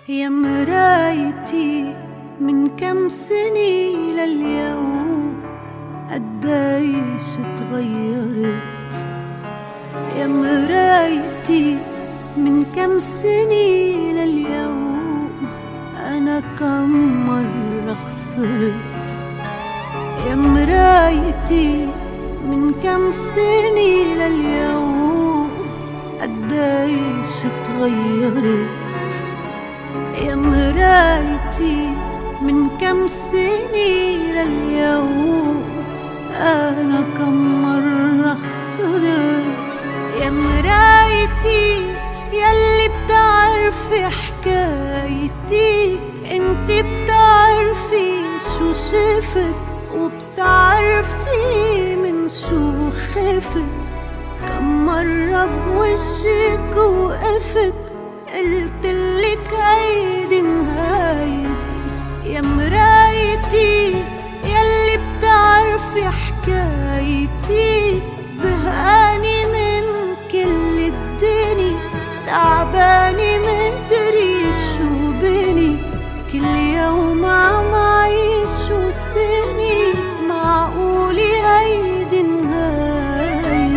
يا مرايتي من كم سنة لليوم قديش اتغيرت. يا مرايتي من كم سنة لليوم أنا كم مرة خسرت. يا مرايتي من كم سنة لليوم قديش اتغيرت. يا مرايتي من كم سنة لليوم أنا كم مرة خسرت. يا مرايتي يلي بتعرفي حكايتي، انت بتعرفي شو شفت وبتعرفي من شو خفت. كم مرة بوشك وقفت قلتلك هيدي نهايتي. يا مرايتي يلي بتعرفي حكايتي، زهقاني من كل الدنيا، تعباني مدري شو بني. كل يوم عم عيش وسني، معقولي هيدي نهايتي.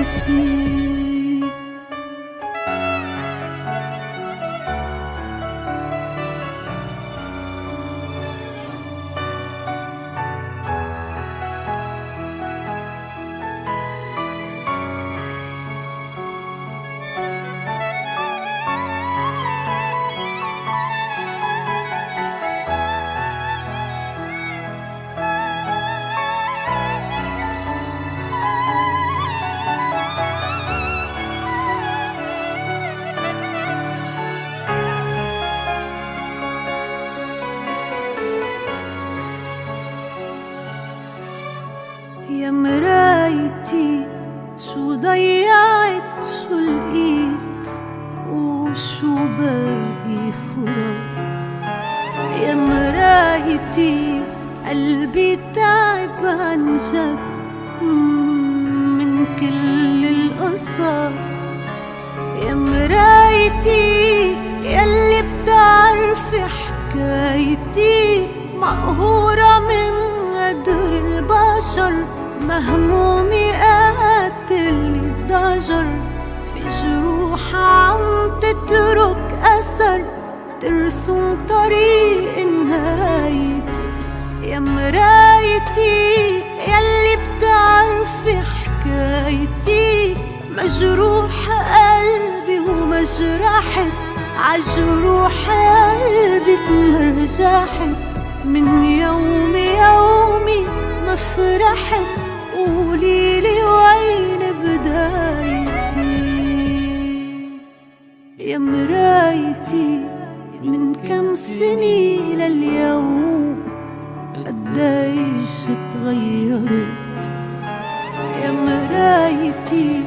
يا مرايتي شو ضيعت شو لقيت وشو باقي فرص. يا مرايتي قلبي تعب عن جد من كل القصص. يا مرايتي يلي بتعرفي حكايتي، مقهورة من قدر البشر، مهمومي قاتلني الضجر. في جروح عم تترك أثر، ترسم طريق نهايتي. يا مرايتي يلي بتعرفي حكايتي، مجروح قلبي ومجرحت، عجروح قلبي تمرجحت. من يومي ما فرحت، قوليلي وين بدايتي. يا مرايتي من كم سنة لليوم قديش اتغيرت. يا مرايتي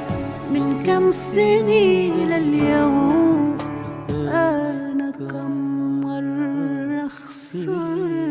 من كم سنة لليوم أنا كم مرة خسرت.